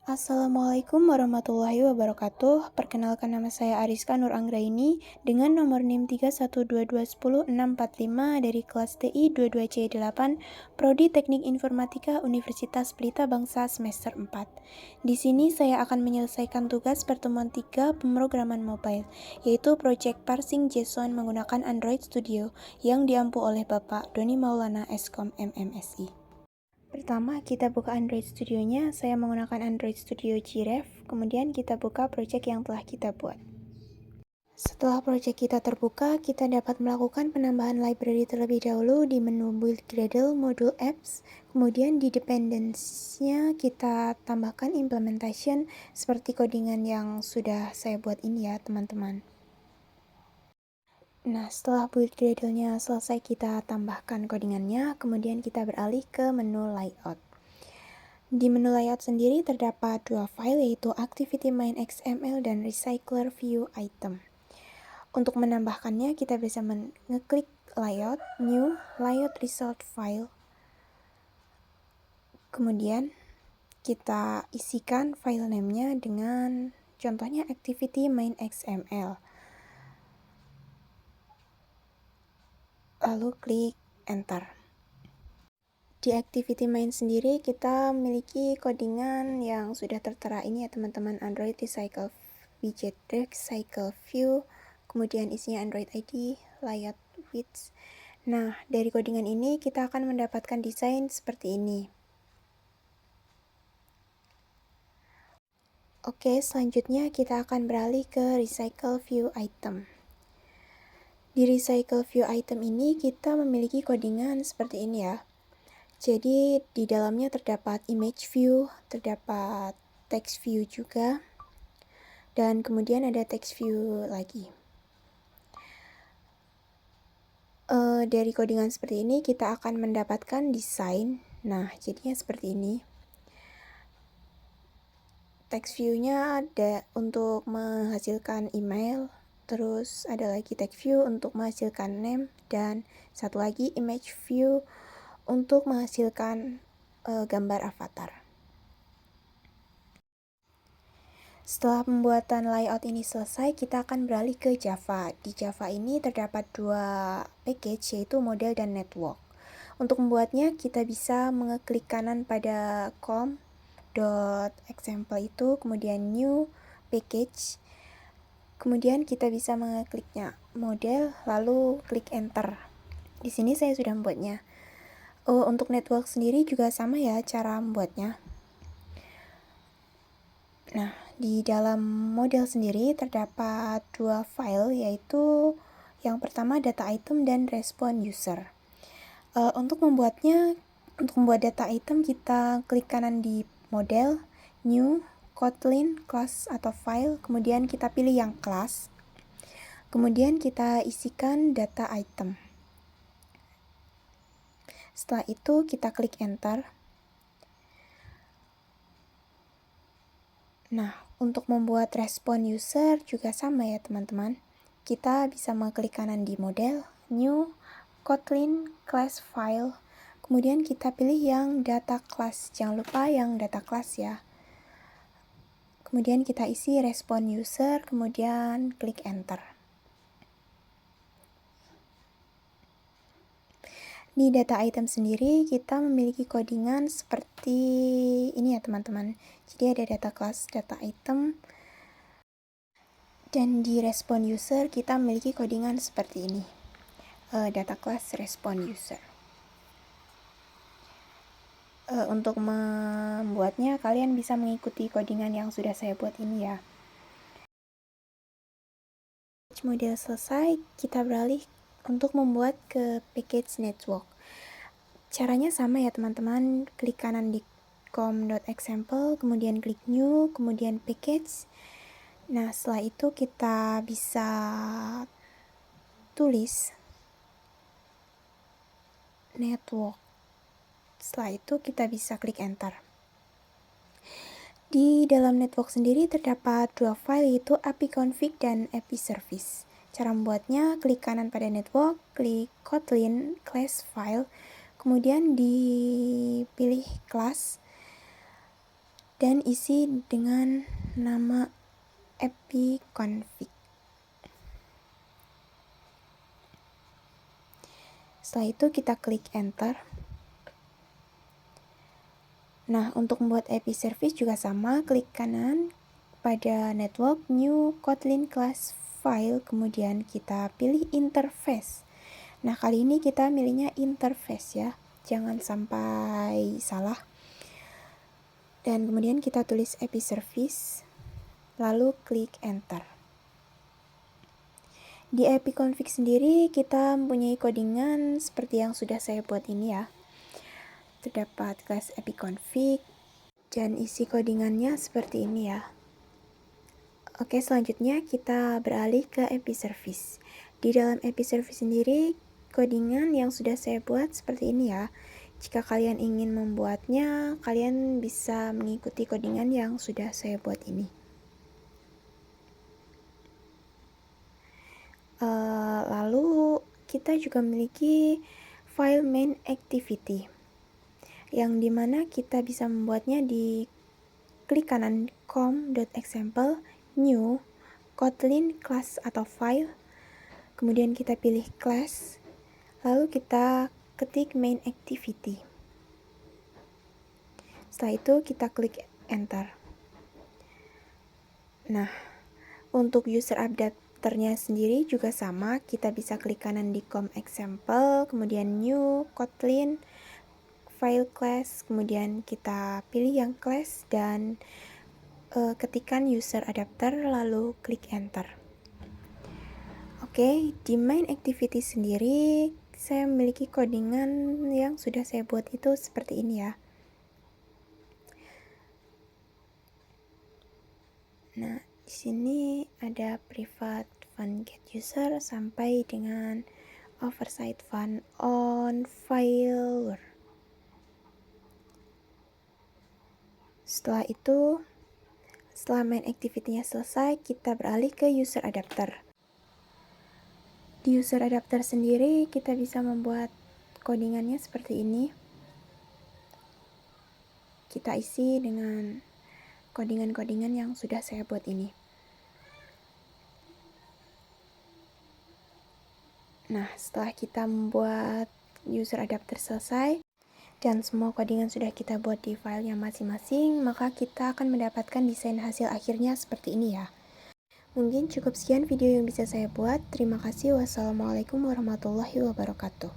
Assalamualaikum warahmatullahi wabarakatuh. Perkenalkan, nama saya Ariska Nur Anggraini dengan nomor NIM 312210645 dari kelas TI 22C8 Prodi Teknik Informatika Universitas Pelita Bangsa semester 4. Di sini saya akan menyelesaikan tugas pertemuan 3 pemrograman mobile, yaitu Project Parsing JSON menggunakan Android Studio yang diampu oleh Bapak Doni Maulana Eskom MMSI. Pertama, kita buka Android Studio-nya. Saya menggunakan Android Studio Graph. Kemudian kita buka project yang telah kita buat. Setelah project kita terbuka, kita dapat melakukan penambahan library terlebih dahulu di menu Build Gradle Module Apps. Kemudian di Dependencies-nya kita tambahkan implementation seperti codingan yang sudah saya buat ini ya, teman-teman. Nah, setelah build Gradle-nya selesai, kita tambahkan codingannya. Kemudian kita beralih ke menu Layout. Di menu layout sendiri terdapat dua file, yaitu Activity Main XML dan Recycler View Item. Untuk menambahkannya, kita bisa mengeklik Layout, New, Layout Result File. Kemudian, kita isikan file name-nya dengan contohnya Activity Main XML. Lalu klik Enter. Di Activity Main sendiri kita memiliki codingan yang sudah tertera ini ya teman-teman, Android Recycle Widget Recycle View, kemudian isinya Android ID, Layout Width. Nah, dari codingan ini kita akan mendapatkan desain seperti ini. Oke, selanjutnya kita akan beralih ke Recycle View Item. Di Recycle View Item ini kita memiliki codingan seperti ini ya. Jadi di dalamnya terdapat image view, terdapat text view juga, dan kemudian ada text view lagi. Dari codingan seperti ini kita akan mendapatkan desain. Nah, jadinya seperti ini. Text view-nya ada untuk menghasilkan email, terus ada lagi text view untuk menghasilkan name, dan satu lagi image view untuk menghasilkan gambar avatar. Setelah pembuatan layout ini selesai, kita akan beralih ke Java. Di Java ini terdapat dua package, yaitu model dan network. Untuk membuatnya, kita bisa mengeklik kanan pada com.example itu, kemudian new package, kemudian kita bisa mengekliknya model, lalu klik enter. Di sini saya sudah membuatnya. Untuk network sendiri juga sama ya cara membuatnya. Nah, di dalam model sendiri terdapat dua file, yaitu yang pertama data item dan respon user. Untuk membuat data item, kita klik kanan di model, new, Kotlin, class atau file, kemudian kita pilih yang class. Kemudian kita isikan data item. Setelah itu kita klik enter. Nah, untuk membuat respon user juga sama ya teman-teman. Kita bisa mengklik kanan di model, new, Kotlin, class file, kemudian kita pilih yang data class. Jangan lupa yang data class ya. Kemudian kita isi respon user, kemudian klik enter. Di data item sendiri kita memiliki codingan seperti ini ya teman-teman. Jadi ada data class, data item, dan di respon user kita memiliki codingan seperti ini. Data class respon user. Untuk membuatnya kalian bisa mengikuti codingan yang sudah saya buat ini ya. Model selesai, kita beralih untuk membuat ke package network. Caranya sama ya teman-teman, klik kanan di com.example, kemudian klik new, kemudian package. Nah, setelah itu kita bisa tulis network. Setelah itu kita bisa klik enter. Di dalam network sendiri terdapat dua file, yaitu API config dan API service. Cara membuatnya, klik kanan pada network, klik Kotlin class file, kemudian dipilih class, dan isi dengan nama epconfig. Setelah itu kita klik enter. Nah, untuk membuat API service juga sama, klik kanan pada network, new Kotlin class file, kemudian kita pilih interface. Nah, kali ini kita milihnya interface ya, jangan sampai salah. Dan kemudian kita tulis API service, lalu klik enter. Di epconfig sendiri kita mempunyai codingan seperti yang sudah saya buat ini ya. Terdapat kelas epconfig dan isi codingannya seperti ini ya. Oke, selanjutnya kita beralih ke API service. Di dalam API service sendiri, codingan yang sudah saya buat seperti ini ya. Jika kalian ingin membuatnya, kalian bisa mengikuti codingan yang sudah saya buat ini. Lalu kita juga memiliki file main activity, yang dimana kita bisa membuatnya di klik kanan com.example, new, Kotlin class atau file, kemudian kita pilih class, lalu kita ketik main activity. Setelah itu kita klik enter. Nah, untuk user adapternya sendiri juga sama, kita bisa klik kanan di com example, kemudian new, Kotlin, file class, kemudian kita pilih yang class dan ketikan user adapter lalu klik enter. Oke, di main activity sendiri saya memiliki codingan yang sudah saya buat itu seperti ini ya. Nah, di sini ada private fun get user sampai dengan oversight fun on failure. Setelah itu, setelah main activity-nya selesai, kita beralih ke user adapter. Di user adapter sendiri, kita bisa membuat codingannya seperti ini. Kita isi dengan codingan-codingan yang sudah saya buat ini. Nah, setelah kita membuat user adapter selesai, dan semua codingan sudah kita buat di filenya masing-masing, maka kita akan mendapatkan desain hasil akhirnya seperti ini ya. Mungkin cukup sekian video yang bisa saya buat. Terima kasih. Wassalamualaikum warahmatullahi wabarakatuh.